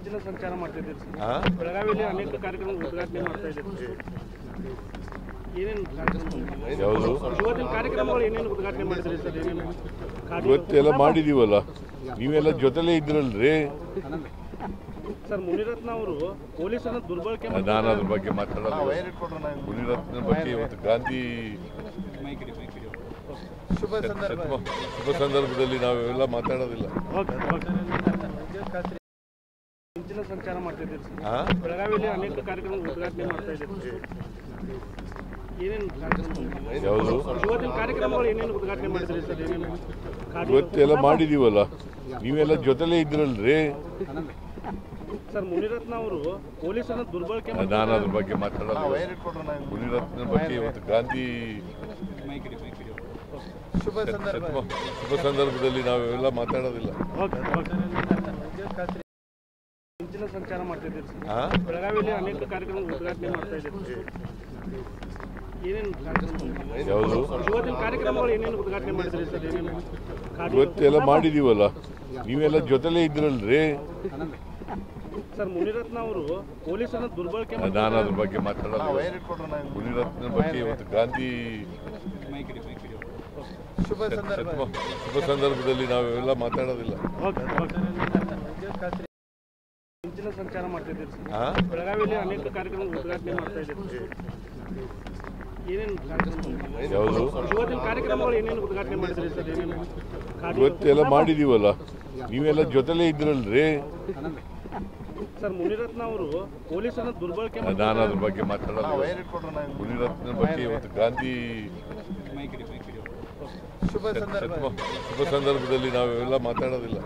ಇಂಚಿನ ಸಂಚಾರ ಮಾಡ್ತಿದ್ದೀರಿ ಸರ್. ಬೆಳಗಾವಿಯಲ್ಲಿ ಅನೇಕ ಕಾರ್ಯಕ್ರಮ ಉದ್ಘಾಟನೆ ಮಾಡ್ತಾ ಇದ್ದೀರಿ. ಏನೇನು ಯಾವುದು ಇವತ್ತಿನ ಕಾರ್ಯಕ್ರಮಗಳು ಏನೇನು ಉದ್ಘಾಟನೆ ಮಾಡಿದ್ರಿ ಸರ್? ಏನೇನು ಇವತ್ತೆಲ್ಲ ಮಾಡಿದೀವಲ್ಲ, ನೀವೆಲ್ಲ ಜೊತೆಲೇ ಇದ್ರಲ್ರಿ. ಸರ್, ಮುನಿರತ್ನ ಅವರು ಪೊಲೀಸರನ್ನ ದುರ್ಬಳಕೆ ನಾನು ಅದ್ರ ಬಗ್ಗೆ ಮಾತಾಡಲ್ಲ. ಮುನಿರತ್ನ ಬಗ್ಗೆ ಇವತ್ತು ಗಾಂಧಿ ಶುಭ ಸಂದರ್ಭದಲ್ಲಿ ನಾವೆಲ್ಲ ಮಾತಾಡೋದಿಲ್ಲ. ಇಂಚಿನ ಸಂಚಾರ ಮಾಡ್ತಿದ್ದೀರಿ ಸರ್. ಬೆಳಗಾವಿಯಲ್ಲಿ ಅನೇಕ ಕಾರ್ಯಕ್ರಮ ಉದ್ಘಾಟನೆ ಮಾಡ್ತಾ ಇದ್ದೀರಿ. ಏನೇನು ಯಾವುದು ಇವತ್ತಿನ ಕಾರ್ಯಕ್ರಮಗಳು ಏನೇನು ಉದ್ಘಾಟನೆ ಮಾಡಿದ್ರಿ ಸರ್? ಏನೇನು ಇವತ್ತೆಲ್ಲ ಮಾಡಿದೀವಲ್ಲ, ನೀವೆಲ್ಲ ಜೊತೆಲೇ ಇದ್ರಲ್ರಿ. ಸರ್, ಮುನಿರತ್ನ ಅವರು ಪೊಲೀಸರನ್ನ ದುರ್ಬಳಕೆ ನಾನು ಅದ್ರ ಬಗ್ಗೆ ಮಾತಾಡಲ್ಲ. ಮುನಿರತ್ನ ಬಗ್ಗೆ ಇವತ್ತು ಗಾಂಧಿ ಶುಭ ಸಂದರ್ಭದಲ್ಲಿ ನಾವೆಲ್ಲ ಮಾತಾಡೋದಿಲ್ಲ. ಇಂಚಿನ ಸಂಚಾರ ಮಾಡ್ತಿದ್ದೀರಿ ಸರ್. ಬೆಳಗಾವಿಯಲ್ಲಿ ಅನೇಕ ಕಾರ್ಯಕ್ರಮ ಉದ್ಘಾಟನೆ ಮಾಡ್ತಾ ಇದ್ದೀರಿ. ಏನೇನು ಯಾವುದು ಇವತ್ತಿನ ಕಾರ್ಯಕ್ರಮಗಳು ಏನೇನು ಉದ್ಘಾಟನೆ ಮಾಡಿದ್ರಿ ಸರ್? ಏನೇನು ಇವತ್ತೆಲ್ಲ ಮಾಡಿದೀವಲ್ಲ, ನೀವೆಲ್ಲ ಜೊತೆಲೇ ಇದ್ರಲ್ರಿ. ಸರ್, ಮುನಿರತ್ನ ಅವರು ಪೊಲೀಸರನ್ನ ದುರ್ಬಳಕೆ ನಾನು ಅದ್ರ ಬಗ್ಗೆ ಮಾತಾಡಲ್ಲ. ಮುನಿರತ್ನ ಬಗ್ಗೆ ಇವತ್ತು ಗಾಂಧಿ ಶುಭ ಸಂದರ್ಭದಲ್ಲಿ ನಾವೆಲ್ಲ ಮಾತಾಡೋದಿಲ್ಲ. ಇಂಚಿನ ಸಂಚಾರ ಮಾಡ್ತಿದ್ದೀರಿ ಸರ್. ಬೆಳಗಾವಿಯಲ್ಲಿ ಅನೇಕ ಕಾರ್ಯಕ್ರಮ ಉದ್ಘಾಟನೆ ಮಾಡ್ತಾ ಇದ್ದೀರಿ. ಏನೇನು ಯಾವುದು ಇವತ್ತಿನ ಕಾರ್ಯಕ್ರಮಗಳು ಏನೇನು ಉದ್ಘಾಟನೆ ಮಾಡಿದ್ರಿ ಸರ್? ಏನೇನು ಇವತ್ತೆಲ್ಲ ಮಾಡಿದೀವಲ್ಲ, ನೀವೆಲ್ಲ ಜೊತೆಲೇ ಇದ್ರಲ್ರಿ. ಸರ್, ಮುನಿರತ್ನ ಅವರು ಪೊಲೀಸರನ್ನ ದುರ್ಬಳಕೆ ನಾನು ಅದ್ರ ಬಗ್ಗೆ ಮಾತಾಡಲ್ಲ. ಮುನಿರತ್ನ ಬಗ್ಗೆ ಇವತ್ತು ಗಾಂಧಿ ಶುಭ ಸಂದರ್ಭದಲ್ಲಿ ನಾವೆಲ್ಲ ಮಾತಾಡೋದಿಲ್ಲ.